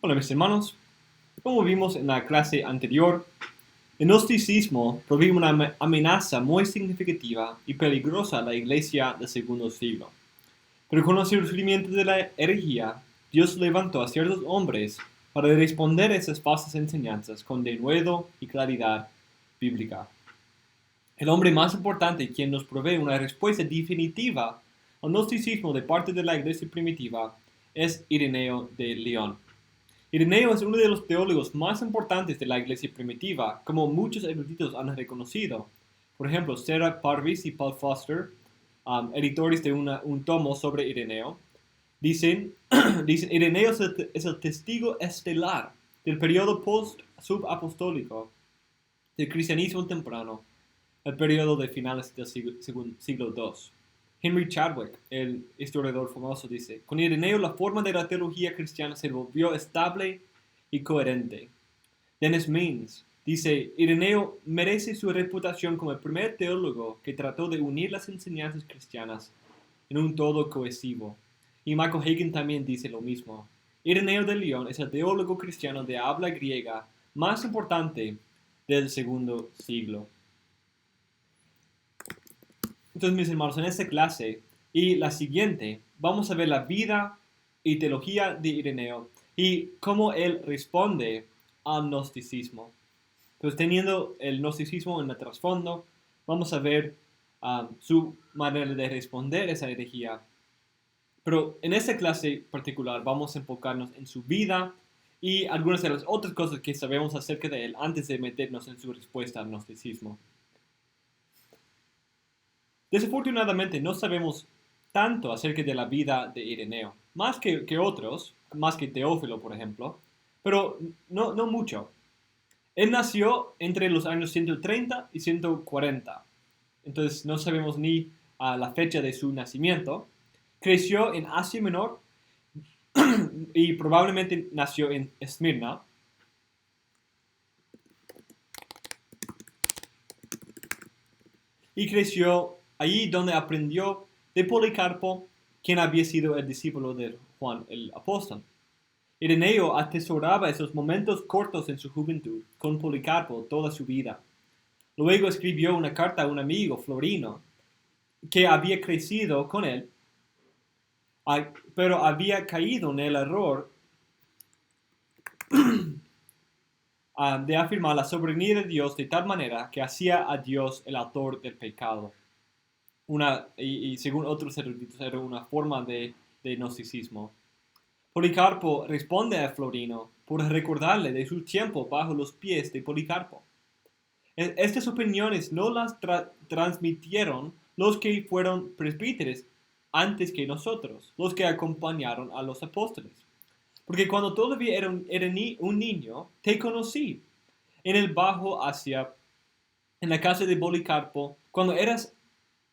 Hola mis hermanos, como vimos en la clase anterior, el gnosticismo provee una amenaza muy significativa y peligrosa a la iglesia del segundo siglo. Pero con el surgimiento de la herejía, Dios levantó a ciertos hombres para responder a esas falsas enseñanzas con denuedo y claridad bíblica. El hombre más importante quien nos provee una respuesta definitiva al gnosticismo de parte de la iglesia primitiva es Ireneo de León. Ireneo es uno de los teólogos más importantes de la iglesia primitiva, como muchos eruditos han reconocido. Por ejemplo, Sarah Parvis y Paul Foster, editores de un tomo sobre Ireneo, dicen, Ireneo es el testigo estelar del periodo post-subapostólico del cristianismo temprano, el periodo de finales del siglo II. Henry Chadwick, el historiador famoso, dice, con Ireneo la forma de la teología cristiana se volvió estable y coherente. Dennis Means dice, Ireneo merece su reputación como el primer teólogo que trató de unir las enseñanzas cristianas en un todo cohesivo. Y Michael Hagen también dice lo mismo. Ireneo de León es el teólogo cristiano de habla griega más importante del segundo siglo. Entonces, mis hermanos, en esta clase y la siguiente, vamos a ver la vida y teología de Ireneo y cómo él responde al gnosticismo. Entonces, teniendo el gnosticismo en el trasfondo, vamos a ver su manera de responder a esa herejía. Pero en esta clase particular vamos a enfocarnos en su vida y algunas de las otras cosas que sabemos acerca de él antes de meternos en su respuesta al gnosticismo. Desafortunadamente no sabemos tanto acerca de la vida de Ireneo, más que otros, más que Teófilo, por ejemplo, pero no mucho. Él nació entre los años 130 y 140, entonces no sabemos ni la fecha de su nacimiento. Creció en Asia Menor y probablemente nació en Esmirna. Y creció allí donde aprendió de Policarpo, quien había sido el discípulo de Juan el apóstol. Ireneo atesoraba esos momentos cortos en su juventud con Policarpo toda su vida. Luego escribió una carta a un amigo, Florino, que había crecido con él, pero había caído en el error de afirmar la soberanía de Dios de tal manera que hacía a Dios el autor del pecado. Y según otros eruditos era una forma de gnosticismo. Policarpo responde a Florino por recordarle de su tiempo bajo los pies de Policarpo. Estas opiniones no las transmitieron los que fueron presbíteros antes que nosotros, los que acompañaron a los apóstoles. Porque cuando todavía era un niño, te conocí en el Bajo Asia, en la casa de Policarpo, cuando eras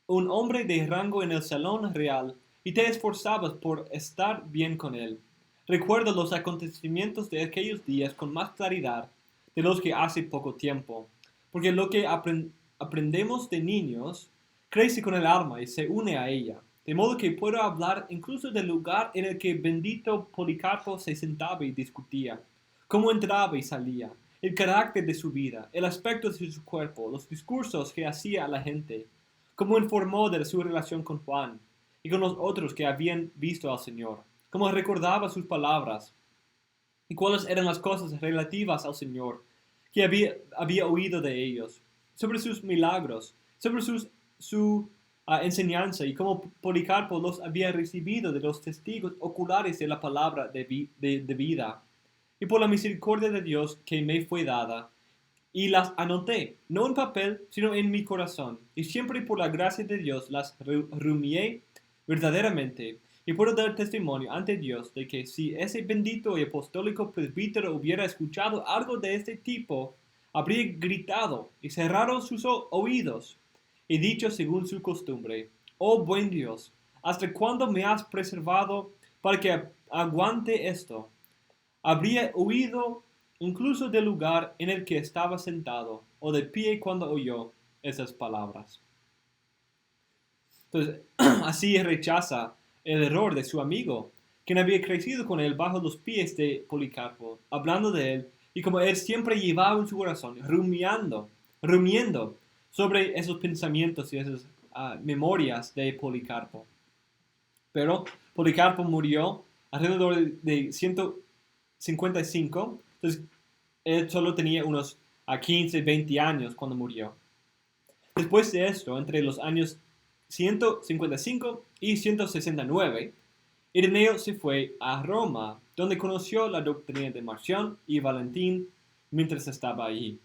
un hombre de rango en el salón real y te esforzabas por estar bien con él. Recuerda los acontecimientos de aquellos días con más claridad de los que hace poco tiempo, porque lo que aprendemos de niños crece con el alma y se une a ella, de modo que puedo hablar incluso del lugar en el que bendito Policarpo se sentaba y discutía, cómo entraba y salía, el carácter de su vida, el aspecto de su cuerpo, los discursos que hacía a la gente, cómo informó de su relación con Juan y con los otros que habían visto al Señor, cómo recordaba sus palabras y cuáles eran las cosas relativas al Señor que había oído de ellos, sobre sus milagros, sobre su enseñanza y cómo Policarpo los había recibido de los testigos oculares de la palabra de vida. Y por la misericordia de Dios que me fue dada, y las anoté, no en papel, sino en mi corazón, y siempre por la gracia de Dios las rumié verdaderamente, y puedo dar testimonio ante Dios de que si ese bendito y apostólico presbítero hubiera escuchado algo de este tipo, habría gritado y cerrado sus oídos, y dicho según su costumbre, oh buen Dios, ¿hasta cuándo me has preservado para que aguante esto? Habría huido incluso del lugar en el que estaba sentado, o de pie cuando oyó esas palabras. Entonces, así rechaza el error de su amigo, quien había crecido con él bajo los pies de Policarpo, hablando de él, y como él siempre llevaba en su corazón, rumiando sobre esos pensamientos y esas memorias de Policarpo. Pero Policarpo murió alrededor de 155, entonces él solo tenía unos 15, 20 años cuando murió. Después de esto, entre los años 155 y 169, Ireneo se fue a Roma, donde conoció la doctrina de Marción y Valentín mientras estaba allí.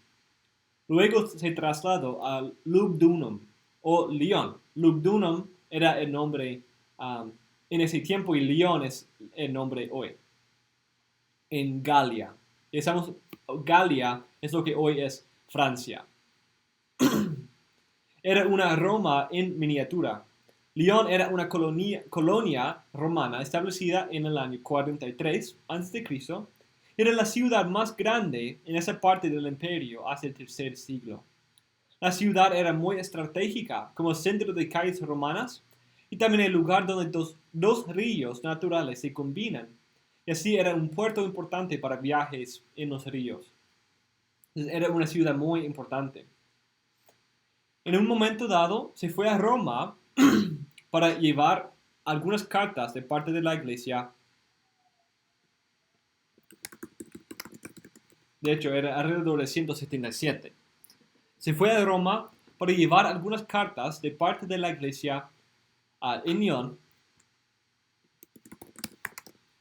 Luego se trasladó a Lugdunum o Lyon. Lugdunum era el nombre en ese tiempo y Lyon es el nombre hoy. En Galia. Galia es lo que hoy es Francia. Era una Roma en miniatura. Lyon era una colonia romana establecida en el año 43 a.C. Era la ciudad más grande en esa parte del imperio hasta el tercer siglo. La ciudad era muy estratégica como centro de calles romanas y también el lugar donde dos ríos naturales se combinan. Y así era un puerto importante para viajes en los ríos. Entonces, era una ciudad muy importante. En un momento dado, se fue a Roma para llevar algunas cartas de parte de la iglesia. De hecho, era alrededor de 177. Se fue a Roma para llevar algunas cartas de parte de la iglesia en Lyon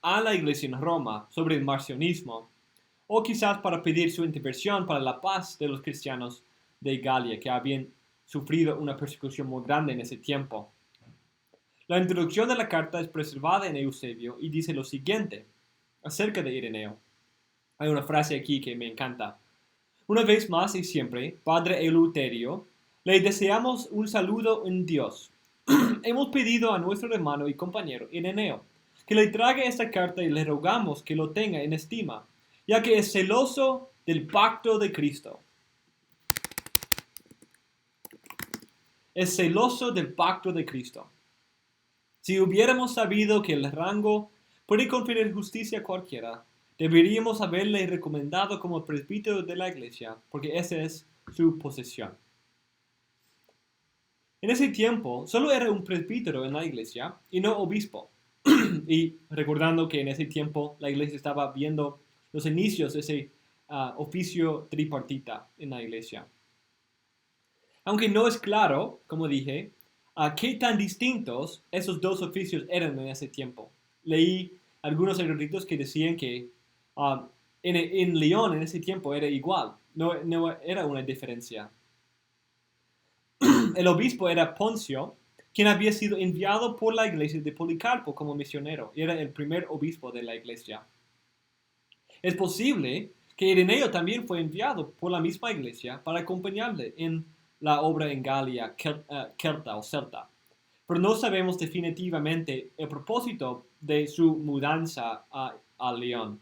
a la iglesia en Roma sobre el marcionismo, o quizás para pedir su intervención para la paz de los cristianos de Galia, que habían sufrido una persecución muy grande en ese tiempo. La introducción de la carta es preservada en Eusebio y dice lo siguiente acerca de Ireneo. Hay una frase aquí que me encanta. Una vez más y siempre, Padre Eleuterio, le deseamos un saludo en Dios. Hemos pedido a nuestro hermano y compañero Ireneo que le traiga esta carta y le rogamos que lo tenga en estima, ya que es celoso del pacto de Cristo. Es celoso del pacto de Cristo. Si hubiéramos sabido que el rango puede conferir justicia a cualquiera, deberíamos haberle recomendado como presbítero de la iglesia, porque esa es su posesión. En ese tiempo, solo era un presbítero en la iglesia y no obispo. Y recordando que en ese tiempo la iglesia estaba viendo los inicios de ese oficio tripartita en la iglesia. Aunque no es claro, como dije, qué tan distintos esos dos oficios eran en ese tiempo. Leí algunos eruditos que decían que en Lyon en ese tiempo era igual, no era una diferencia. El obispo era Poncio, quien había sido enviado por la iglesia de Policarpo como misionero. Era el primer obispo de la iglesia. Es posible que Ireneo también fue enviado por la misma iglesia para acompañarle en la obra en Galia, Celta o Celta. Pero no sabemos definitivamente el propósito de su mudanza a Lyon.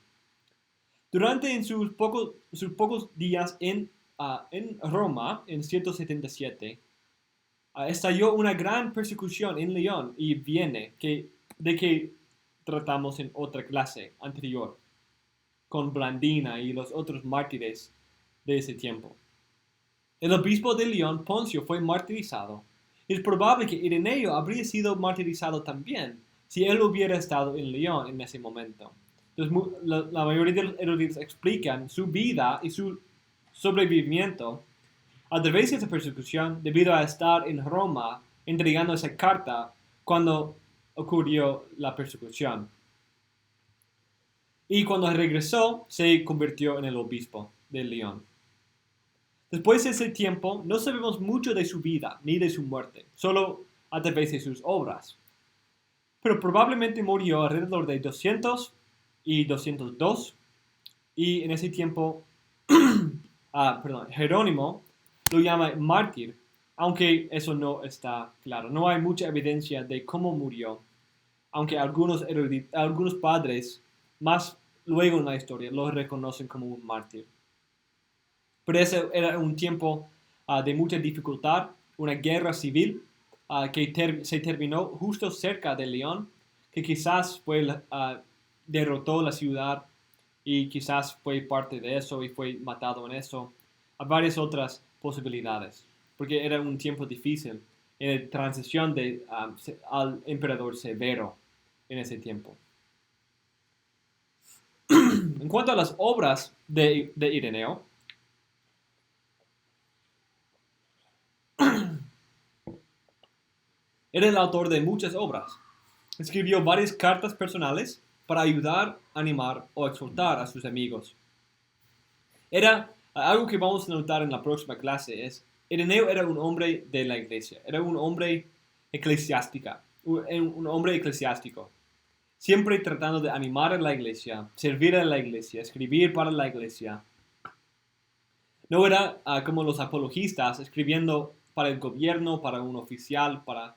Durante sus pocos días en Roma, en 177, estalló una gran persecución en Lyon y Vienne, de que tratamos en otra clase anterior, con Blandina y los otros mártires de ese tiempo. El obispo de Lyon, Poncio, fue martirizado. Es probable que Ireneo habría sido martirizado también si él hubiera estado en Lyon en ese momento. Entonces, la mayoría de los eruditos explican su vida y su sobrevivimiento a través de esa persecución debido a estar en Roma entregando esa carta cuando ocurrió la persecución. Y cuando regresó, se convirtió en el obispo de Lyon. Después de ese tiempo, no sabemos mucho de su vida ni de su muerte, solo a través de sus obras. Pero probablemente murió alrededor de 200 y 202, y en ese tiempo, Jerónimo lo llama mártir, aunque eso no está claro. No hay mucha evidencia de cómo murió, aunque algunos padres más luego en la historia lo reconocen como un mártir. Pero ese era un tiempo de mucha dificultad, una guerra civil que se terminó justo cerca de Lyon, que quizás derrotó la ciudad y quizás fue parte de eso y fue matado en eso. Hay varias otras posibilidades, porque era un tiempo difícil en transición al emperador Severo en ese tiempo. En cuanto a las obras de Ireneo, era el autor de muchas obras. Escribió varias cartas personales para ayudar, animar o exhortar a sus amigos. Era algo que vamos a notar en la próxima clase, Ireneo era un hombre de la iglesia, era un hombre un hombre eclesiástico, siempre tratando de animar a la iglesia, servir a la iglesia, escribir para la iglesia. No era como los apologistas escribiendo para el gobierno, para un oficial, para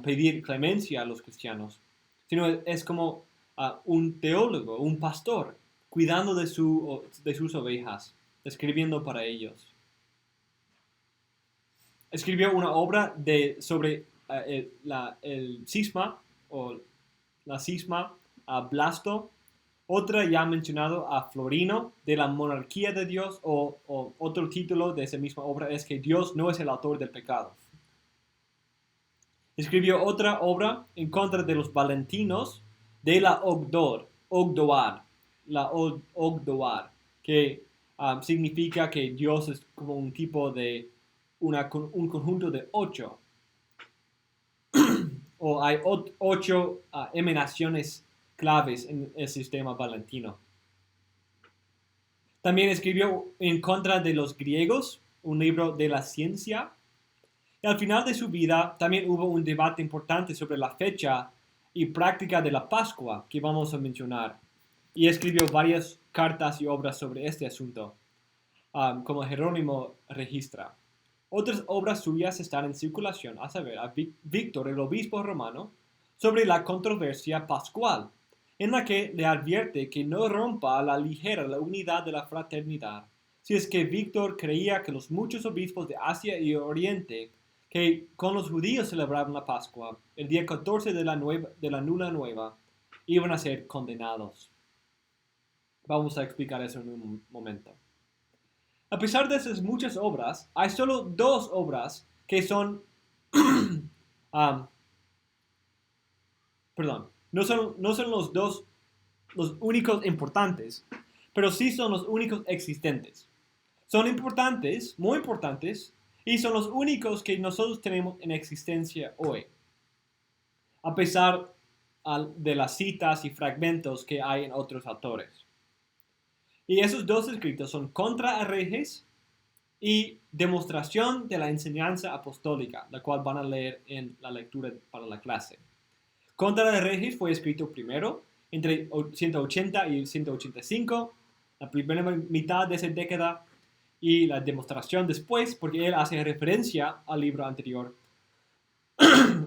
pedir clemencia a los cristianos, sino es como un teólogo, un pastor, cuidando de sus ovejas, escribiendo para ellos. Escribió una obra sobre el cisma o la cisma Blasto, otra ya mencionado a Florino de la monarquía de Dios, o otro título de esa misma obra es que Dios no es el autor del pecado. Escribió otra obra en contra de los valentinos de la Ogdoad, que significa que Dios es como un tipo de un conjunto de 8. O hay 8 emanaciones claves en el sistema valentino. También escribió en contra de los griegos, un libro de la ciencia. Y al final de su vida también hubo un debate importante sobre la fecha y práctica de la Pascua que vamos a mencionar. Y escribió varias cartas y obras sobre este asunto, como Jerónimo registra. Otras obras suyas están en circulación, a saber, a Víctor, el obispo romano, sobre la controversia pascual, en la que le advierte que no rompa a la ligera la unidad de la fraternidad, si es que Víctor creía que los muchos obispos de Asia y Oriente que con los judíos celebraban la Pascua, el día 14 de la luna nueva, iban a ser condenados. Vamos a explicar eso en un momento. A pesar de esas muchas obras, hay solo 2 obras que son, no son los únicos importantes, pero sí son los únicos existentes. Son importantes, muy importantes, y son los únicos que nosotros tenemos en existencia hoy. A pesar de las citas y fragmentos que hay en otros autores. Y esos 2 escritos son Contra Herejes y Demostración de la enseñanza apostólica, la cual van a leer en la lectura para la clase. Contra Herejes fue escrito primero, entre 180 y 185, la primera mitad de esa década, y la demostración después, porque él hace referencia al libro anterior,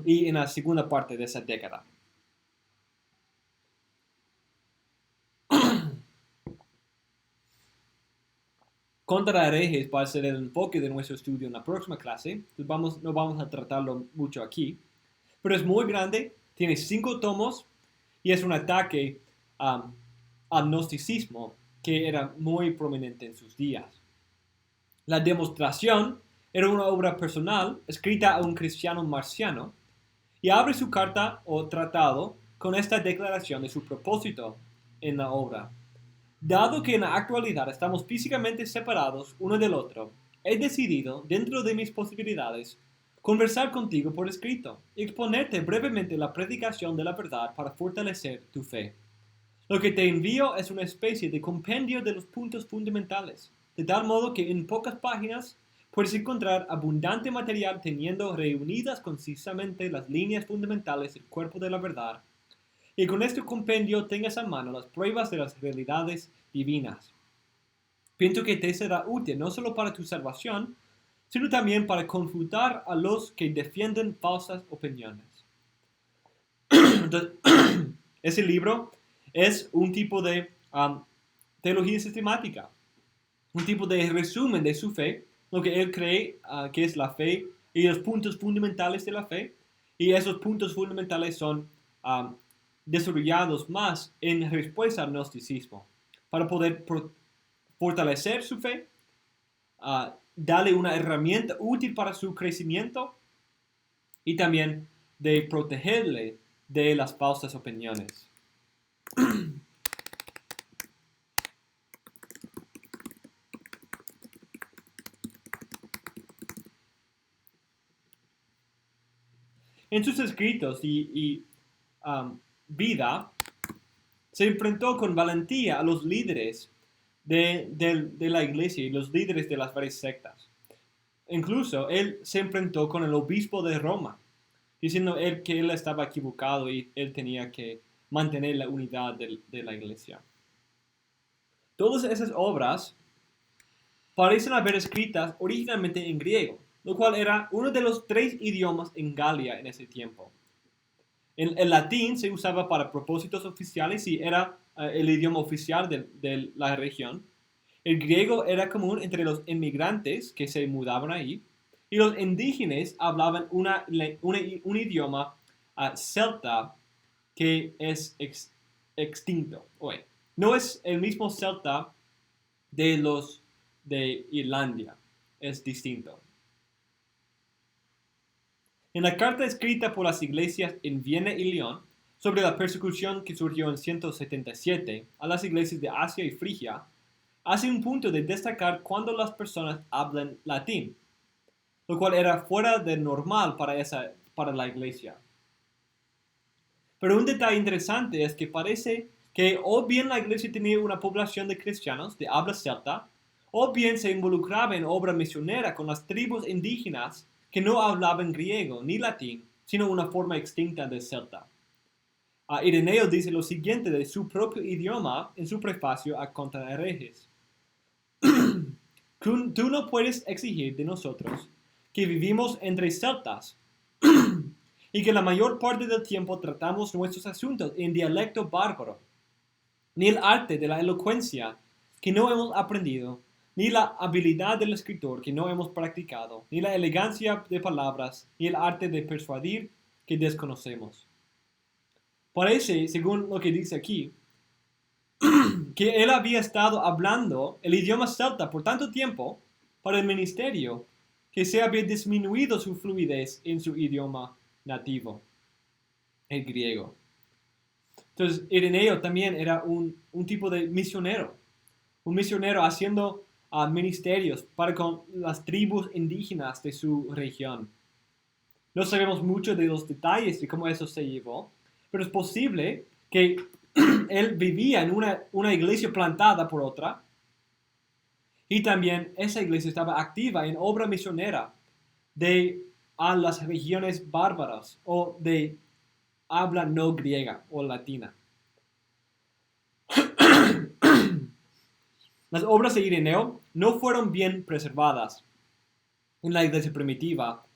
y en la segunda parte de esa década. Contra Herejes va a ser el enfoque de nuestro estudio en la próxima clase, entonces no vamos a tratarlo mucho aquí, pero es muy grande, tiene 5 tomos y es un ataque al gnosticismo que era muy prominente en sus días. La demostración era una obra personal escrita a un cristiano marciano y abre su carta o tratado con esta declaración de su propósito en la obra. Dado que en la actualidad estamos físicamente separados uno del otro, he decidido, dentro de mis posibilidades, conversar contigo por escrito y exponerte brevemente la predicación de la verdad para fortalecer tu fe. Lo que te envío es una especie de compendio de los puntos fundamentales, de tal modo que en pocas páginas puedes encontrar abundante material teniendo reunidas concisamente las líneas fundamentales del cuerpo de la verdad, y con este compendio tengas a mano las pruebas de las realidades divinas. Pienso que te será útil no solo para tu salvación, sino también para confutar a los que defienden falsas opiniones. Entonces, ese libro es un tipo de teología sistemática, un tipo de resumen de su fe, lo que él cree que es la fe y los puntos fundamentales de la fe, y esos puntos fundamentales son desarrollados más en respuesta al gnosticismo, para poder fortalecer su fe, darle una herramienta útil para su crecimiento y también de protegerle de las falsas opiniones. En sus escritos y vida, se enfrentó con valentía a los líderes de la iglesia y los líderes de las varias sectas. Incluso él se enfrentó con el obispo de Roma, diciendo que él estaba equivocado y él tenía que mantener la unidad de la iglesia. Todas esas obras parecen haber escritas originalmente en griego, lo cual era uno de los 3 idiomas en Galia en ese tiempo. El latín se usaba para propósitos oficiales y era el idioma oficial de la región. El griego era común entre los inmigrantes que se mudaban ahí, y los indígenas hablaban un idioma celta que es extinto hoy. No es el mismo celta de los de Irlanda, es distinto. En la carta escrita por las iglesias en Viena y León sobre la persecución que surgió en 177 a las iglesias de Asia y Frigia, hace un punto de destacar cuando las personas hablan latín, lo cual era fuera de normal para la iglesia. Pero un detalle interesante es que parece que o bien la iglesia tenía una población de cristianos de habla celta, o bien se involucraba en obra misionera con las tribus indígenas que no hablaban griego ni latín, sino una forma extinta de celta. Ireneo dice lo siguiente de su propio idioma en su prefacio a Contra Herejes. Tú no puedes exigir de nosotros que vivimos entre celtas y que la mayor parte del tiempo tratamos nuestros asuntos en dialecto bárbaro, ni el arte de la elocuencia que no hemos aprendido, ni la habilidad del escritor que no hemos practicado, ni la elegancia de palabras, ni el arte de persuadir que desconocemos. Parece, según lo que dice aquí, que él había estado hablando el idioma celta por tanto tiempo para el ministerio que se había disminuido su fluidez en su idioma nativo, el griego. Entonces, Ireneo también era un tipo de misionero, un misionero haciendo ministerios para con las tribus indígenas de su región. No sabemos mucho de los detalles de cómo eso se llevó, pero es posible que él vivía en una iglesia plantada por otra, y también esa iglesia estaba activa en obra misionera a las regiones bárbaras o de habla no griega o latina. Las obras de Ireneo no fueron bien preservadas en la iglesia primitiva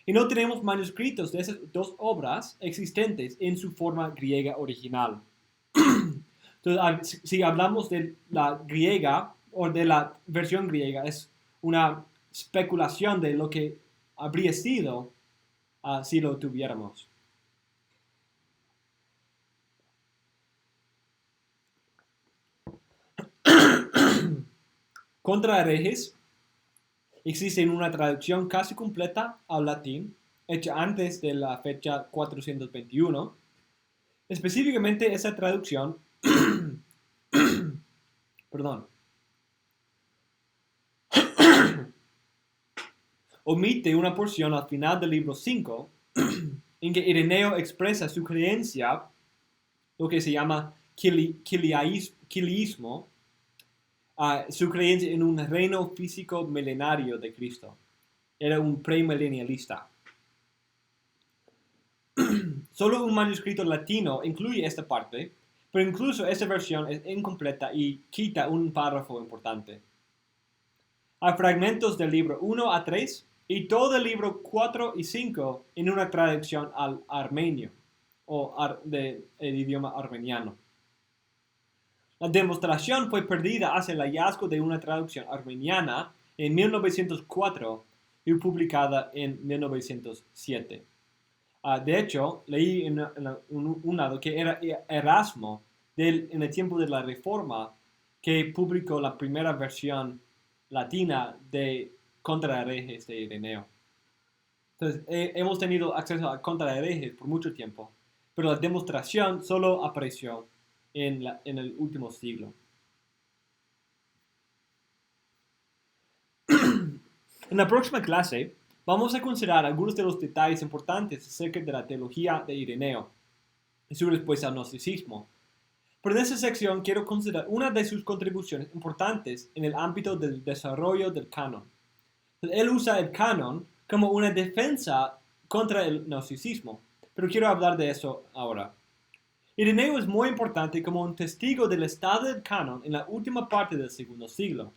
y no tenemos manuscritos de esas 2 obras existentes en su forma griega original. Entonces, si hablamos de la griega o de la versión griega, es una especulación de lo que habría sido si lo tuviéramos. Contra Herejes existe una traducción casi completa al latín, hecha antes de la fecha 421. Específicamente esa traducción omite una porción al final del libro 5 en que Ireneo expresa su creencia, lo que se llama quiliismo, su creencia en un reino físico milenario de Cristo. Era un premilenialista. Solo un manuscrito latino incluye esta parte, pero incluso esta versión es incompleta y quita un párrafo importante. Hay fragmentos del libro 1 a 3 y todo el libro 4 y 5 en una traducción al armenio o del idioma armeniano. La demostración fue perdida hacia el hallazgo de una traducción armeniana en 1904 y publicada en 1907. De hecho, leí un lado que era Erasmo en el tiempo de la Reforma que publicó la primera versión latina de Contra Herejes de Ireneo. Entonces, hemos tenido acceso a Contra Herejes por mucho tiempo, pero la demostración solo apareció en el último siglo. En la próxima clase vamos a considerar algunos de los detalles importantes acerca de la teología de Ireneo y su respuesta al gnosticismo. Pero en esta sección quiero considerar una de sus contribuciones importantes en el ámbito del desarrollo del canon. Él usa el canon como una defensa contra el gnosticismo, pero quiero hablar de eso ahora. Ireneo es muy importante como un testigo del estado del canon en la última parte del segundo siglo.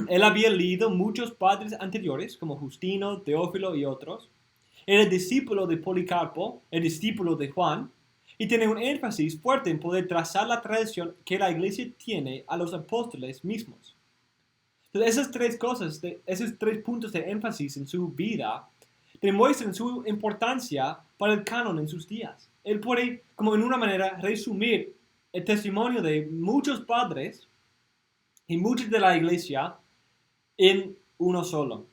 Él había leído muchos padres anteriores, como Justino, Teófilo y otros. Era discípulo de Policarpo, el discípulo de Juan, y tiene un énfasis fuerte en poder trazar la tradición que la iglesia tiene a los apóstoles mismos. Entonces, esos tres puntos de énfasis en su vida demuestran su importancia para el canon en sus días. Él puede, como en una manera, resumir el testimonio de muchos padres y muchos de la iglesia en uno solo.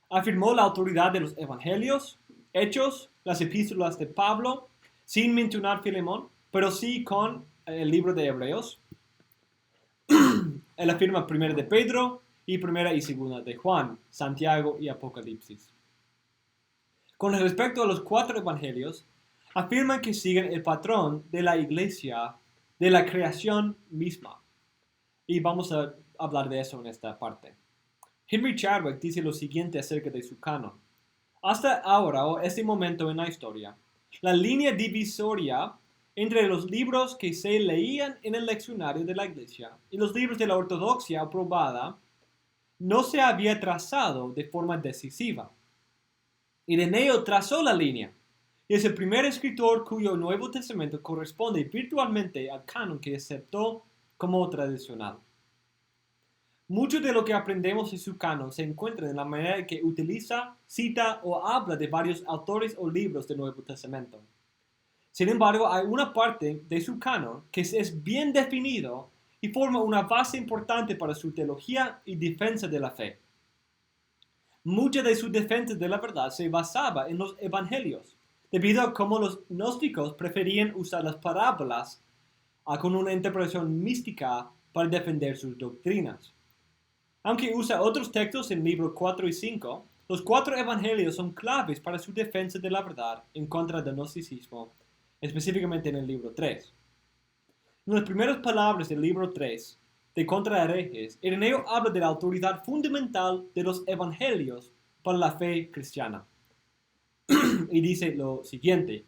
Afirmó la autoridad de los evangelios, Hechos, las epístolas de Pablo, sin mencionar Filemón, pero sí con el libro de Hebreos. Él afirma primera de Pedro y primera y segunda de Juan, Santiago y Apocalipsis. Con respecto a los 4 evangelios, afirman que siguen el patrón de la iglesia, de la creación misma. Y vamos a hablar de eso en esta parte. Henry Chadwick dice lo siguiente acerca de su canon. Hasta ahora, o este momento en la historia, la línea divisoria entre los libros que se leían en el leccionario de la iglesia y los libros de la ortodoxia aprobada no se había trazado de forma decisiva. Ireneo trazó la línea y es el primer escritor cuyo Nuevo Testamento corresponde virtualmente al canon que aceptó como tradicional. Mucho de lo que aprendemos de su canon se encuentra en la manera en que utiliza, cita o habla de varios autores o libros del Nuevo Testamento. Sin embargo, hay una parte de su canon que es bien definido y forma una base importante para su teología y defensa de la fe. Mucha de su defensa de la verdad se basaba en los evangelios, debido a cómo los gnósticos preferían usar las parábolas con una interpretación mística para defender sus doctrinas. Aunque usa otros textos en libros 4 y 5, los 4 evangelios son claves para su defensa de la verdad en contra del gnosticismo, específicamente en el libro 3. En las primeras palabras del libro 3 de Contra Herejes, Ireneo habla de la autoridad fundamental de los evangelios para la fe cristiana. Y dice lo siguiente: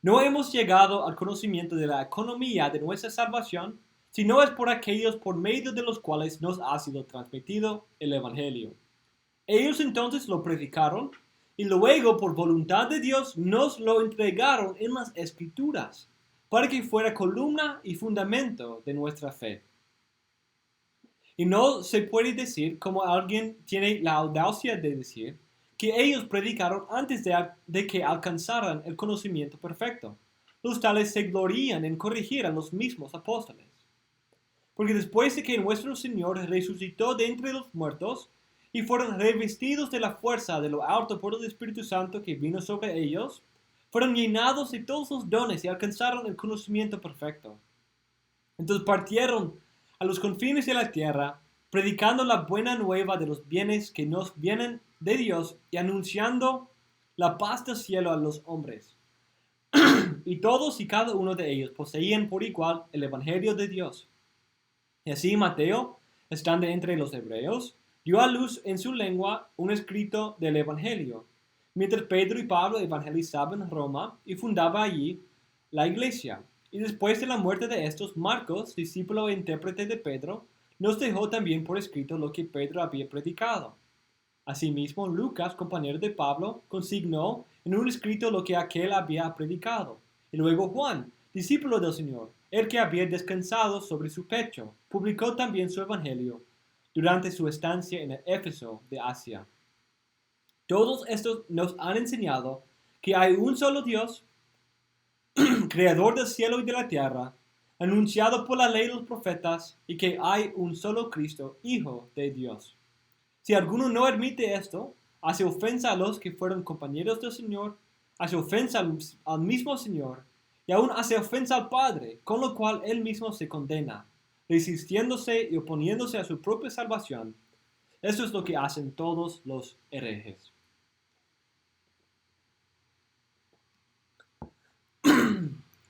no hemos llegado al conocimiento de la economía de nuestra salvación, sino es por aquellos por medio de los cuales nos ha sido transmitido el evangelio. Ellos entonces lo predicaron y luego por voluntad de Dios nos lo entregaron en las escrituras, para que fuera columna y fundamento de nuestra fe. Y no se puede decir, como alguien tiene la audacia de decir, que ellos predicaron antes de que alcanzaran el conocimiento perfecto. Los tales se glorían en corregir a los mismos apóstoles. Porque después de que nuestro Señor resucitó de entre los muertos y fueron revestidos de la fuerza de lo alto por el Espíritu Santo que vino sobre ellos, fueron llenados de todos los dones y alcanzaron el conocimiento perfecto. Entonces partieron a los confines de la tierra, predicando la buena nueva de los bienes que nos vienen de Dios y anunciando la paz del cielo a los hombres. Y todos y cada uno de ellos poseían por igual el evangelio de Dios. Y así Mateo, estando entre los hebreos, dio a luz en su lengua un escrito del evangelio, mientras Pedro y Pablo evangelizaban en Roma y fundaba allí la iglesia. Y después de la muerte de estos, Marcos, discípulo e intérprete de Pedro, nos dejó también por escrito lo que Pedro había predicado. Asimismo, Lucas, compañero de Pablo, consignó en un escrito lo que aquel había predicado. Y luego Juan, discípulo del Señor, el que había descansado sobre su pecho, publicó también su evangelio durante su estancia en el Éfeso de Asia. Todos estos nos han enseñado que hay un solo Dios, creador del cielo y de la tierra, anunciado por la ley de los profetas, y que hay un solo Cristo, Hijo de Dios. Si alguno no admite esto, hace ofensa a los que fueron compañeros del Señor, hace ofensa al mismo Señor, y aún hace ofensa al Padre, con lo cual él mismo se condena, resistiéndose y oponiéndose a su propia salvación. Eso es lo que hacen todos los herejes.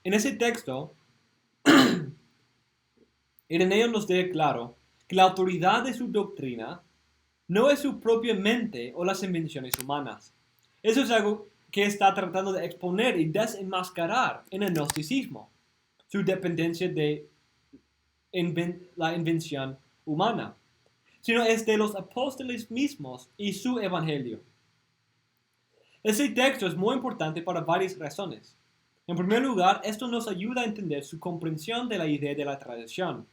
En ese texto, Ireneo nos deja claro que la autoridad de su doctrina no es su propia mente o las invenciones humanas. Eso es algo que está tratando de exponer y desenmascarar en el gnosticismo, su dependencia de la invención humana, sino es de los apóstoles mismos y su evangelio. Ese texto es muy importante para varias razones. En primer lugar, esto nos ayuda a entender su comprensión de la idea de la tradición.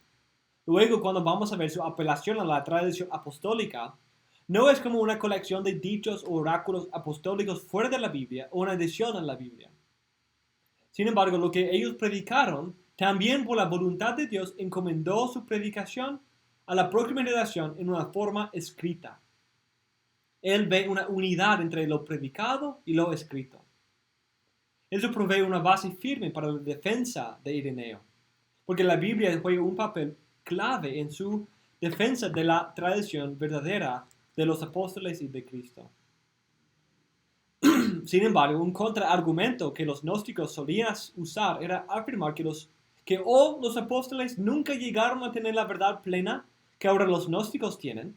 Luego, cuando vamos a ver su apelación a la tradición apostólica, no es como una colección de dichos o oráculos apostólicos fuera de la Biblia o una adición a la Biblia. Sin embargo, lo que ellos predicaron, también por la voluntad de Dios, encomendó su predicación a la próxima generación en una forma escrita. Él ve una unidad entre lo predicado y lo escrito. Eso provee una base firme para la defensa de Ireneo, porque la Biblia juega un papel clave en su defensa de la tradición verdadera de los apóstoles y de Cristo. Sin embargo, un contraargumento que los gnósticos solían usar era afirmar que los apóstoles nunca llegaron a tener la verdad plena que ahora los gnósticos tienen,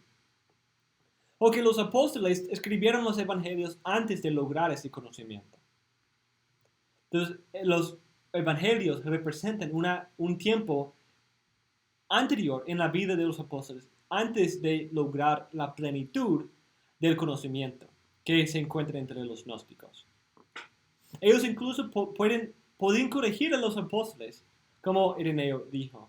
o que los apóstoles escribieron los evangelios antes de lograr ese conocimiento. Entonces, los evangelios representan un tiempo anterior en la vida de los apóstoles, antes de lograr la plenitud del conocimiento que se encuentra entre los gnósticos. Ellos incluso pueden corregir a los apóstoles, como Ireneo dijo.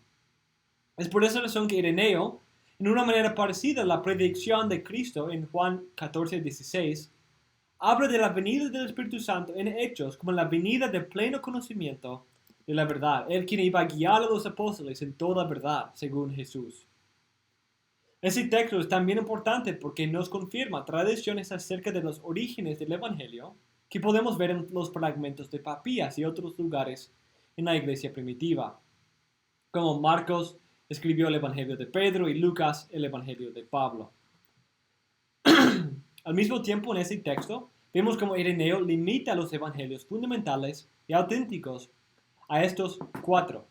Es por esa razón que Ireneo, en una manera parecida a la predicción de Cristo en Juan 14:16, habla de la venida del Espíritu Santo en Hechos como la venida del pleno conocimiento de la verdad. Él quien iba a guiar a los apóstoles en toda verdad, según Jesús. Ese texto es también importante porque nos confirma tradiciones acerca de los orígenes del Evangelio que podemos ver en los fragmentos de Papías y otros lugares en la iglesia primitiva, como Marcos escribió el Evangelio de Pedro y Lucas el Evangelio de Pablo. Al mismo tiempo, en ese texto, vemos cómo Ireneo limita los evangelios fundamentales y auténticos a estos 4.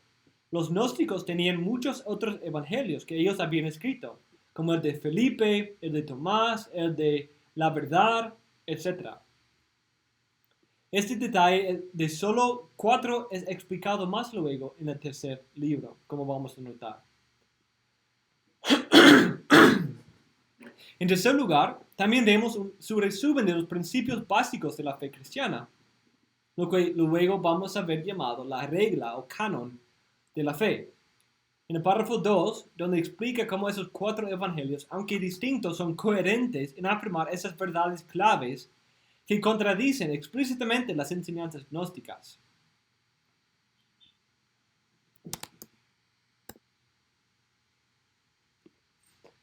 Los gnósticos tenían muchos otros evangelios que ellos habían escrito, como el de Felipe, el de Tomás, el de la verdad, etc. Este detalle de solo 4 es explicado más luego en el tercer libro, como vamos a notar. En tercer lugar, también vemos su resumen de los principios básicos de la fe cristiana, lo que luego vamos a ver llamado la regla o canon de la fe. En el párrafo 2, donde explica cómo esos 4 evangelios, aunque distintos, son coherentes en afirmar esas verdades claves que contradicen explícitamente las enseñanzas gnósticas.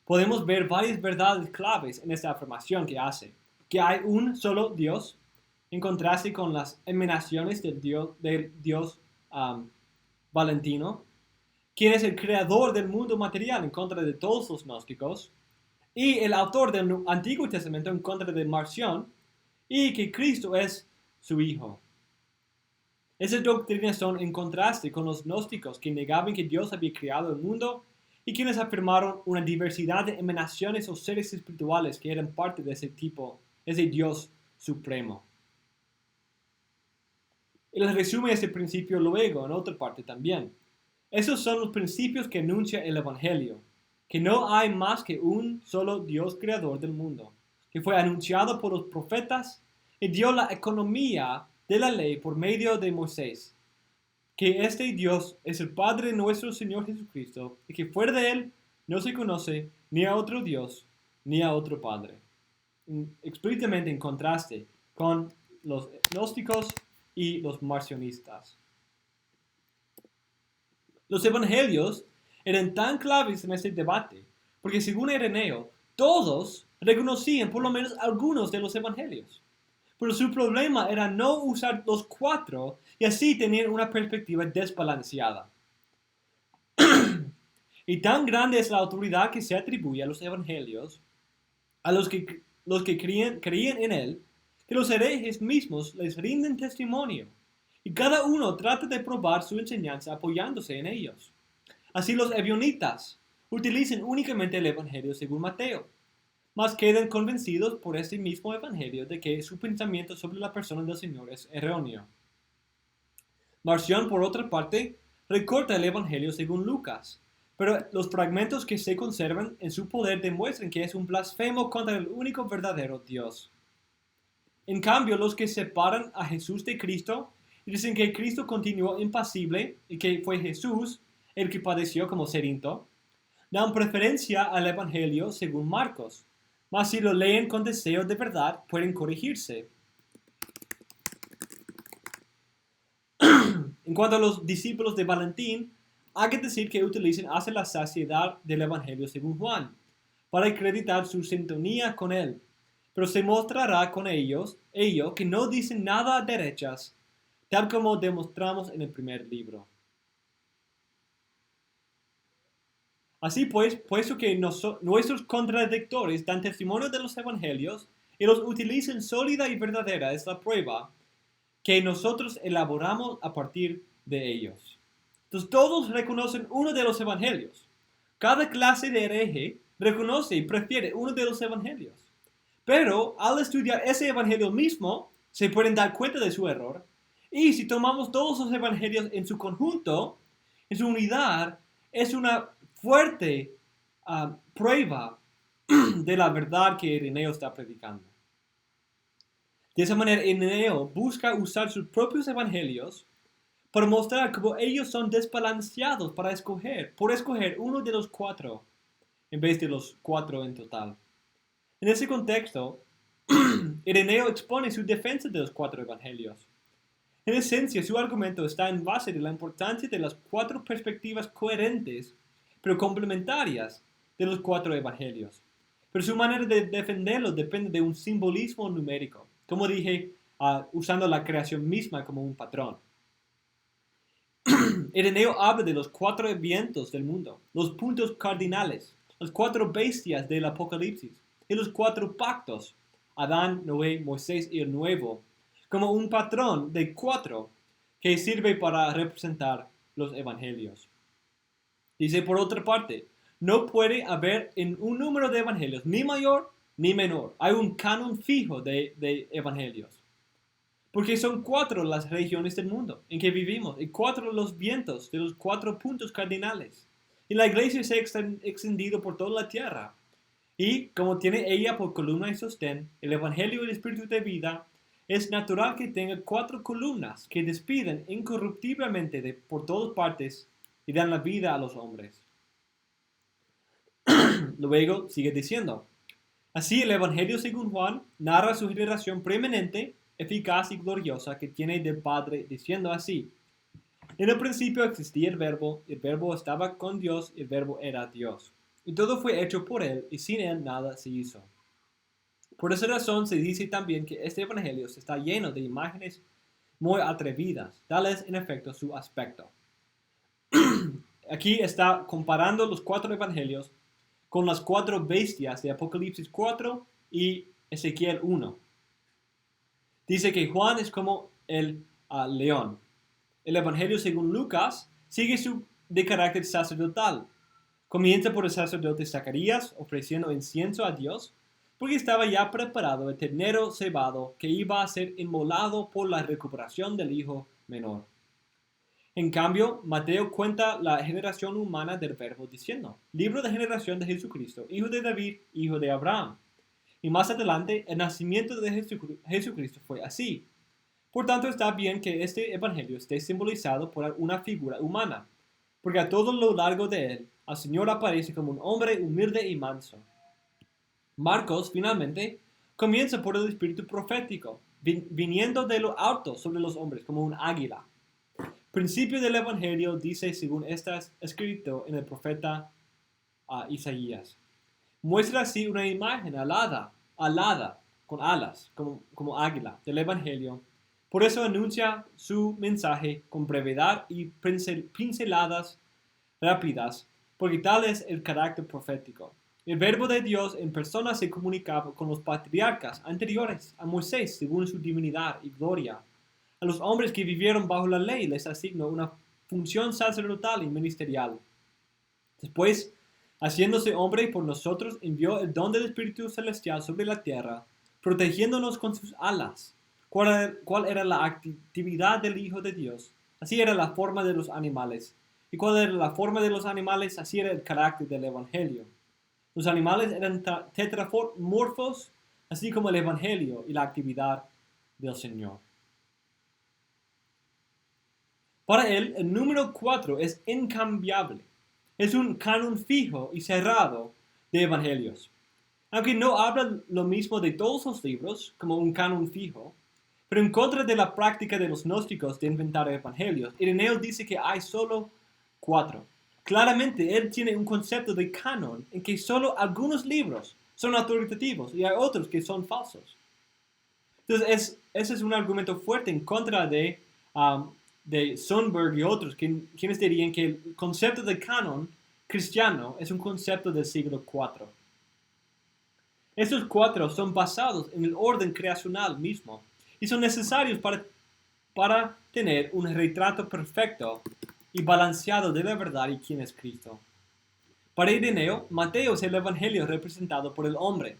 Podemos ver varias verdades claves en esta afirmación que hace, que hay un solo Dios, en contraste con las emanaciones del Dios Valentino, quien es el creador del mundo material en contra de todos los gnósticos, y el autor del Antiguo Testamento en contra de Marción, y que Cristo es su Hijo. Esas doctrinas son en contraste con los gnósticos que negaban que Dios había creado el mundo y quienes afirmaron una diversidad de emanaciones o seres espirituales que eran parte de ese tipo, ese Dios supremo. Él resume ese principio luego en otra parte también. Esos son los principios que anuncia el Evangelio, que no hay más que un solo Dios creador del mundo, que fue anunciado por los profetas y dio la economía de la ley por medio de Moisés, que este Dios es el Padre de nuestro Señor Jesucristo y que fuera de Él no se conoce ni a otro Dios ni a otro Padre. explícitamente en contraste con los gnósticos y los marcionistas. Los evangelios eran tan claves en este debate, porque según Ireneo, todos reconocían por lo menos algunos de los evangelios. Pero su problema era no usar los cuatro y así tener una perspectiva desbalanceada. Y tan grande es la autoridad que se atribuye a los evangelios, a los que creían en él, que los herejes mismos les rinden testimonio, y cada uno trata de probar su enseñanza apoyándose en ellos. Así los ebionitas utilizan únicamente el evangelio según Mateo, mas quedan convencidos por este mismo evangelio de que su pensamiento sobre la persona del Señor es erróneo. Marción, por otra parte, recorta el evangelio según Lucas, pero los fragmentos que se conservan en su poder demuestran que es un blasfemo contra el único verdadero Dios. En cambio, los que separan a Jesús de Cristo y dicen que Cristo continuó impasible y que fue Jesús el que padeció como Cerinto, dan preferencia al Evangelio según Marcos, mas si lo leen con deseo de verdad pueden corregirse. En cuanto a los discípulos de Valentín, hay que decir que utilizan hasta la saciedad del Evangelio según Juan, para acreditar su sintonía con él, pero se mostrará con ello que no dicen nada a derechas, tal como demostramos en el primer libro. Así pues, puesto que nuestros contradictores dan testimonio de los evangelios y los utilizan sólida y verdadera, es la prueba que nosotros elaboramos a partir de ellos. Entonces todos reconocen uno de los evangelios. Cada clase de hereje reconoce y prefiere uno de los evangelios. Pero al estudiar ese evangelio mismo, se pueden dar cuenta de su error. Y si tomamos todos los evangelios en su conjunto, en su unidad, es una fuerte prueba de la verdad que Ireneo está predicando. De esa manera, Ireneo busca usar sus propios evangelios para mostrar cómo ellos son desbalanceados por escoger uno de los cuatro en vez de los cuatro en total. En ese contexto, Ireneo expone su defensa de los cuatro evangelios. En esencia, su argumento está en base de la importancia de las cuatro perspectivas coherentes, pero complementarias, de los cuatro evangelios. Pero su manera de defenderlo depende de un simbolismo numérico, como dije, usando la creación misma como un patrón. Ireneo habla de los cuatro vientos del mundo, los puntos cardinales, las cuatro bestias del Apocalipsis y los cuatro pactos, Adán, Noé, Moisés y el Nuevo, como un patrón de cuatro que sirve para representar los evangelios. Dice por otra parte, no puede haber en un número de evangelios ni mayor ni menor. Hay un canon fijo de evangelios. Porque son cuatro las regiones del mundo en que vivimos y cuatro los vientos de los cuatro puntos cardinales. Y la iglesia se ha extendido por toda la tierra. Y como tiene ella por columna y sostén, el evangelio y el espíritu de vida, es natural que tenga cuatro columnas que despiden incorruptiblemente por todas partes y dan la vida a los hombres. Luego sigue diciendo, así el Evangelio según Juan narra su generación preeminente, eficaz y gloriosa que tiene del Padre, diciendo así, en el principio existía el Verbo estaba con Dios, y el Verbo era Dios. Y todo fue hecho por él, y sin él nada se hizo. Por esa razón se dice también que este Evangelio está lleno de imágenes muy atrevidas, tal es en efecto su aspecto. Aquí está comparando los cuatro evangelios con las cuatro bestias de Apocalipsis 4 y Ezequiel 1. Dice que Juan es como el león. El evangelio según Lucas sigue de carácter sacerdotal. Comienza por el sacerdote Zacarías ofreciendo incienso a Dios porque estaba ya preparado el ternero cebado que iba a ser inmolado por la recuperación del hijo menor. En cambio, Mateo cuenta la generación humana del Verbo diciendo, libro de generación de Jesucristo, hijo de David, hijo de Abraham. Y más adelante, el nacimiento de Jesucristo fue así. Por tanto, está bien que este evangelio esté simbolizado por una figura humana, porque a todo lo largo de él, el Señor aparece como un hombre humilde y manso. Marcos, finalmente, comienza por el espíritu profético, viniendo de lo alto sobre los hombres como un águila. Principio del Evangelio dice según está escrito en el profeta Isaías. Muestra así una imagen alada, con alas, como águila, del Evangelio. Por eso anuncia su mensaje con brevedad y pinceladas rápidas, porque tal es el carácter profético. El verbo de Dios en persona se comunicaba con los patriarcas anteriores a Moisés según su divinidad y gloria. A los hombres que vivieron bajo la ley les asignó una función sacerdotal y ministerial. Después, haciéndose hombre por nosotros, envió el don del Espíritu Celestial sobre la tierra, protegiéndonos con sus alas. ¿Cuál era la actividad del Hijo de Dios? Así era la forma de los animales. ¿Y cuál era la forma de los animales? Así era el carácter del Evangelio. Los animales eran tetramorfos, así como el Evangelio y la actividad del Señor. Para él, el número 4 es incambiable. Es un canon fijo y cerrado de evangelios. Aunque no habla lo mismo de todos los libros como un canon fijo, pero en contra de la práctica de los gnósticos de inventar evangelios, Ireneo dice que hay solo 4. Claramente, él tiene un concepto de canon en que solo algunos libros son autoritativos y hay otros que son falsos. Entonces, ese es un argumento fuerte en contra de Sundberg y otros, quienes dirían que el concepto de canon cristiano es un concepto del siglo IV. Estos 4 son basados en el orden creacional mismo y son necesarios para tener un retrato perfecto y balanceado de la verdad y quién es Cristo. Para Ireneo, Mateo es el evangelio representado por el hombre,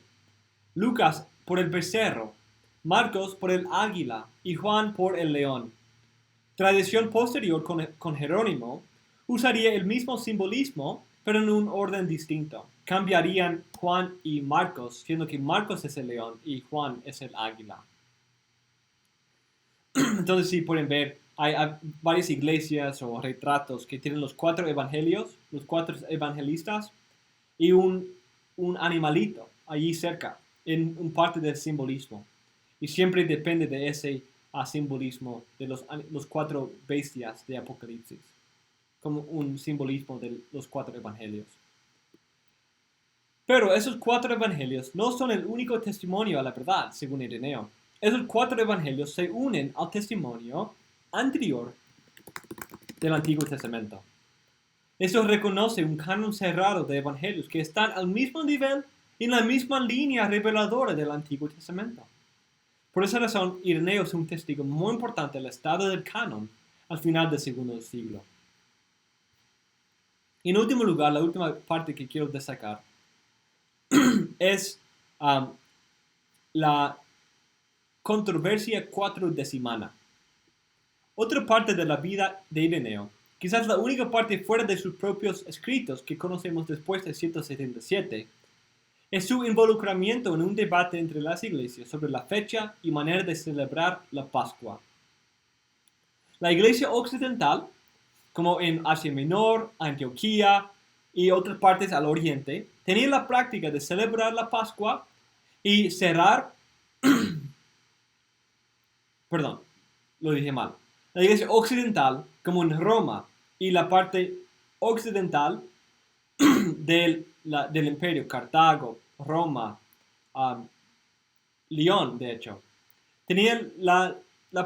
Lucas por el becerro, Marcos por el águila y Juan por el león. Tradición posterior con Jerónimo usaría el mismo simbolismo, pero en un orden distinto. Cambiarían Juan y Marcos, siendo que Marcos es el león y Juan es el águila. Entonces, sí, pueden ver, hay varias iglesias o retratos que tienen los 4 evangelios, los 4 evangelistas, y un animalito allí cerca, en un parte del simbolismo. Y siempre depende de ese simbolismo de los 4 bestias de Apocalipsis, como un simbolismo de los 4 evangelios. Pero esos 4 evangelios no son el único testimonio a la verdad, según Ireneo. Esos 4 evangelios se unen al testimonio anterior del Antiguo Testamento. Eso reconoce un canon cerrado de evangelios que están al mismo nivel y en la misma línea reveladora del Antiguo Testamento. Por esa razón, Ireneo es un testigo muy importante del estado del canon al final del segundo siglo. Y en último lugar, la última parte que quiero destacar es la controversia cuatrodecimana. Otra parte de la vida de Ireneo, quizás la única parte fuera de sus propios escritos que conocemos después de 177, es su involucramiento en un debate entre las iglesias sobre la fecha y manera de celebrar la Pascua. La iglesia occidental, como en Asia Menor, Antioquía y otras partes al oriente, tenía la práctica de celebrar la Pascua y cerrar, perdón, lo dije mal. La iglesia occidental, como en Roma y la parte occidental del imperio, Cartago, Roma, León, de hecho, tenían la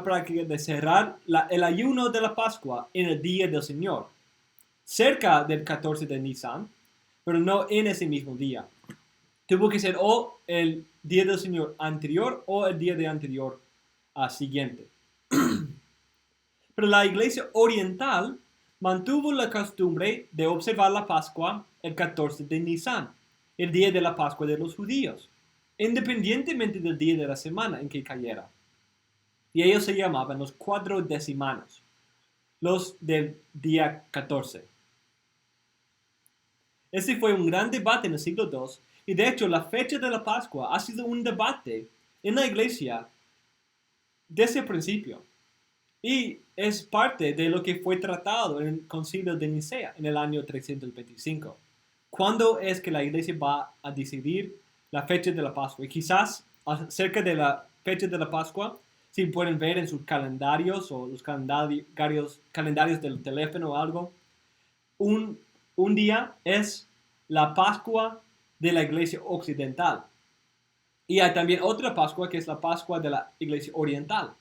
práctica de cerrar el ayuno de la Pascua en el día del Señor, cerca del 14 de Nisan, pero no en ese mismo día. Tuvo que ser o el día del Señor anterior o el día de anterior siguiente. Pero la iglesia oriental mantuvo la costumbre de observar la Pascua el 14 de Nisan, el día de la Pascua de los judíos, independientemente del día de la semana en que cayera. Y ellos se llamaban los cuatrodecimanos, los del día 14. Este fue un gran debate en el siglo II, y de hecho la fecha de la Pascua ha sido un debate en la iglesia desde el principio. Y es parte de lo que fue tratado en el concilio de Nicea en el año 325. ¿Cuándo es que la iglesia va a decidir la fecha de la Pascua? Y quizás acerca de la fecha de la Pascua, si pueden ver en sus calendarios o los calendarios del teléfono o algo, un día es la Pascua de la Iglesia Occidental. Y hay también otra Pascua que es la Pascua de la Iglesia Oriental,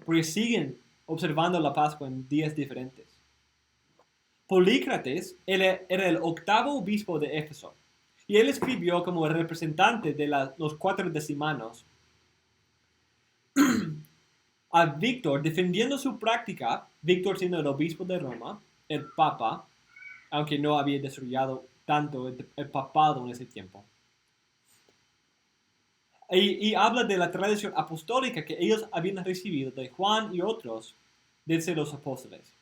porque siguen observando la Pascua en días diferentes. Polícrates era el octavo obispo de Éfeso, y él escribió como representante de los 4 decimanos a Víctor, defendiendo su práctica, Víctor siendo el obispo de Roma, el papa, aunque no había desarrollado tanto el papado en ese tiempo. Y habla de la tradición apostólica que ellos habían recibido de Juan y otros desde los apóstoles.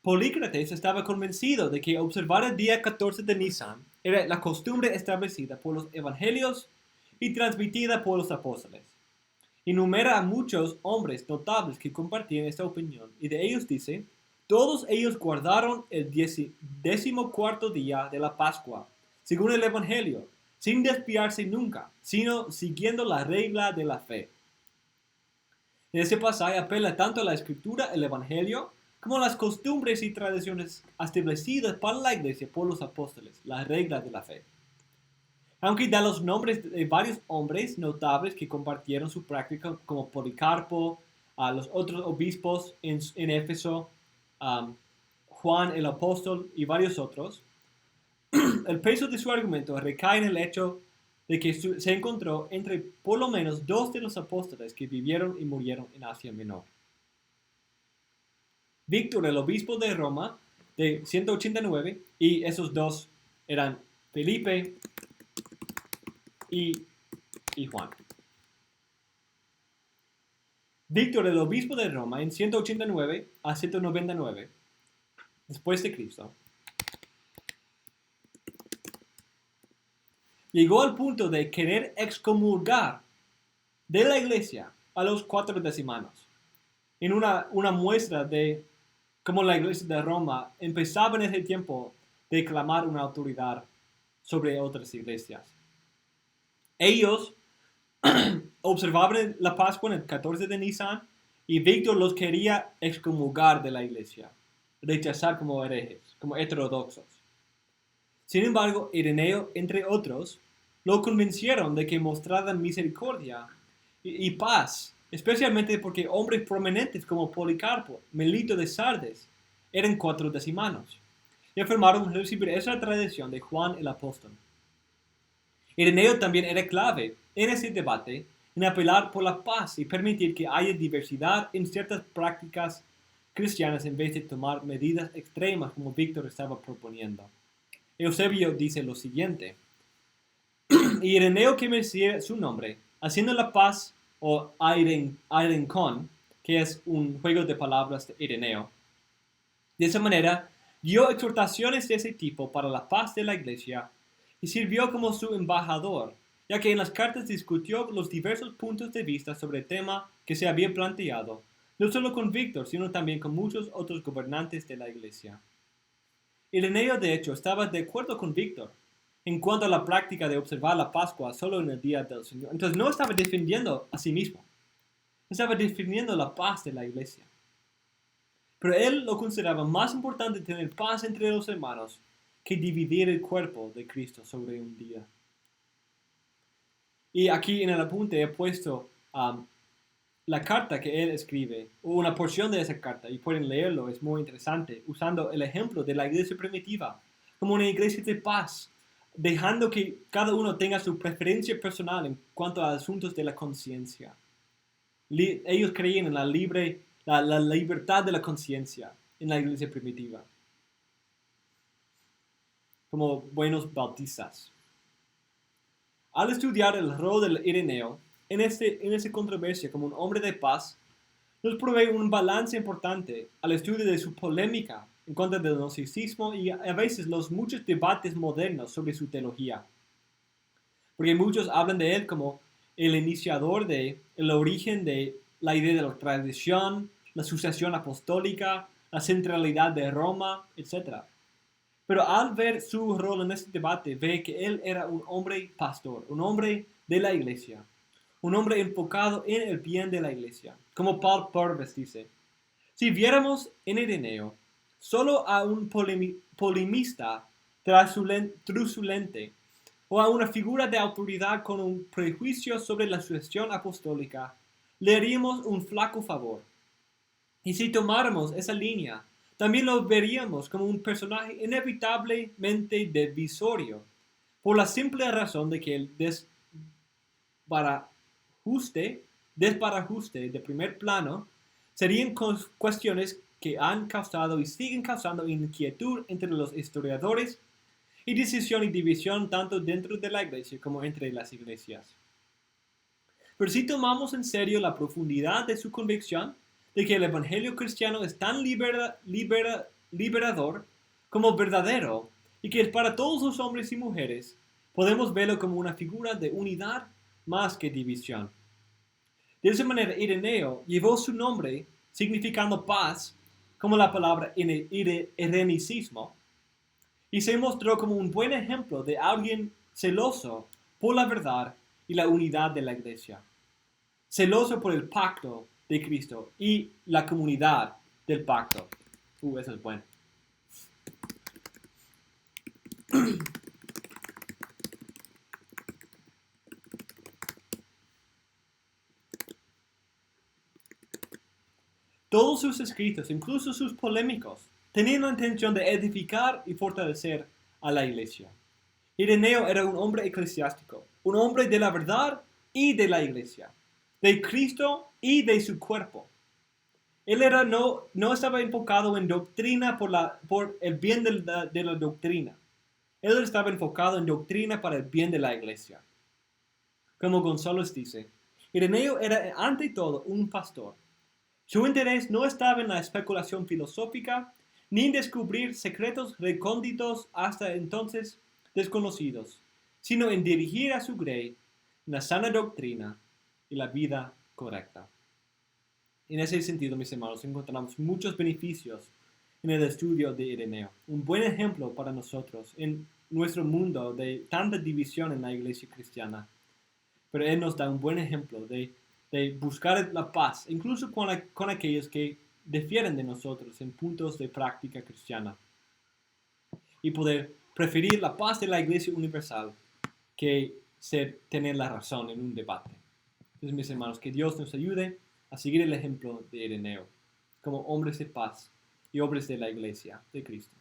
Polícrates estaba convencido de que observar el día 14 de Nisan era la costumbre establecida por los evangelios y transmitida por los apóstoles. Enumera a muchos hombres notables que compartían esta opinión, y de ellos dice: todos ellos guardaron el 14º día de la Pascua, según el Evangelio, sin desviarse nunca, sino siguiendo la regla de la fe. En ese pasaje apela tanto a la Escritura, el Evangelio, como a las costumbres y tradiciones establecidas para la Iglesia por los apóstoles, la regla de la fe. Aunque da los nombres de varios hombres notables que compartieron su práctica, como Policarpo, a los otros obispos en Éfeso, Juan el apóstol y varios otros, el peso de su argumento recae en el hecho de que se encontró entre por lo menos 2 de los apóstoles que vivieron y murieron en Asia Menor. Víctor, el obispo de Roma, de 189, y esos 2 eran Felipe y Juan. Víctor, el obispo de Roma, en 189 a 199, después de Cristo, llegó al punto de querer excomulgar de la iglesia a los 4 decimanos, en una muestra de cómo la iglesia de Roma empezaba en ese tiempo de clamar una autoridad sobre otras iglesias. Ellos observaban la Pascua en el 14 de Nisan, y Víctor los quería excomulgar de la iglesia, rechazar como herejes, como heterodoxos. Sin embargo, Ireneo, entre otros, lo convencieron de que mostraran misericordia y paz, especialmente porque hombres prominentes como Policarpo, Melito de Sardes, eran 4 decimanos, y afirmaron recibir esa tradición de Juan el apóstol. Ireneo también era clave en ese debate en apelar por la paz y permitir que haya diversidad en ciertas prácticas cristianas en vez de tomar medidas extremas como Víctor estaba proponiendo. Eusebio dice lo siguiente: y Ireneo, que merecía su nombre, haciendo la paz, o airenkon, que es un juego de palabras de Ireneo, de esa manera dio exhortaciones de ese tipo para la paz de la iglesia y sirvió como su embajador, ya que en las cartas discutió los diversos puntos de vista sobre el tema que se había planteado, no solo con Víctor, sino también con muchos otros gobernantes de la iglesia. Ireneo, de hecho, estaba de acuerdo con Víctor en cuanto a la práctica de observar la Pascua solo en el día del Señor. Entonces no estaba defendiendo a sí mismo, estaba defendiendo la paz de la iglesia. Pero él lo consideraba más importante tener paz entre los hermanos que dividir el cuerpo de Cristo sobre un día. Y aquí en el apunte he puesto la carta que él escribe, o una porción de esa carta, y pueden leerlo, es muy interesante, usando el ejemplo de la iglesia primitiva como una iglesia de paz, dejando que cada uno tenga su preferencia personal en cuanto a asuntos de la conciencia. Ellos creían en la libertad de la conciencia en la iglesia primitiva, como buenos bautistas. Al estudiar el rol del Ireneo en esta controversia como un hombre de paz, nos provee un balance importante al estudio de su polémica en contra del gnosticismo y a veces los muchos debates modernos sobre su teología. Porque muchos hablan de él como el iniciador de el origen de la idea de la tradición, la sucesión apostólica, la centralidad de Roma, etc. Pero al ver su rol en este debate, ve que él era un hombre pastor, un hombre de la iglesia, un hombre enfocado en el bien de la iglesia. Como Paul Purves dice, si viéramos en Ireneo solo a un polemista truculente o a una figura de autoridad con un prejuicio sobre la sucesión apostólica, le haríamos un flaco favor. Y si tomáramos esa línea, también lo veríamos como un personaje inevitablemente divisorio, por la simple razón de que el desbarajuste de primer plano serían cuestiones que han causado y siguen causando inquietud entre los historiadores y decisión y división tanto dentro de la iglesia como entre las iglesias. Pero si tomamos en serio la profundidad de su convicción de que el evangelio cristiano es tan liberador como verdadero y que es para todos los hombres y mujeres, podemos verlo como una figura de unidad más que división. De esa manera, Ireneo llevó su nombre significando paz, como la palabra irenicismo, y se mostró como un buen ejemplo de alguien celoso por la verdad y la unidad de la iglesia, celoso por el pacto de Cristo y la comunidad del pacto. Eso es bueno. Todos sus escritos, incluso sus polémicos, tenían la intención de edificar y fortalecer a la iglesia. Ireneo era un hombre eclesiástico, un hombre de la verdad y de la iglesia, de Cristo y de su cuerpo. Él no estaba enfocado en doctrina por el bien de la doctrina. Él estaba enfocado en doctrina para el bien de la iglesia. Como Gonzalo dice, Ireneo era ante todo un pastor. Su interés no estaba en la especulación filosófica, ni en descubrir secretos recónditos hasta entonces desconocidos, sino en dirigir a su grey la sana doctrina y la vida correcta. En ese sentido, mis hermanos, encontramos muchos beneficios en el estudio de Ireneo. Un buen ejemplo para nosotros en nuestro mundo de tanta división en la iglesia cristiana. Pero él nos da un buen ejemplo de buscar la paz, incluso con aquellos que difieren de nosotros en puntos de práctica cristiana. Y poder preferir la paz de la iglesia universal que tener la razón en un debate. Entonces, mis hermanos, que Dios nos ayude a seguir el ejemplo de Ireneo como hombres de paz y hombres de la iglesia de Cristo.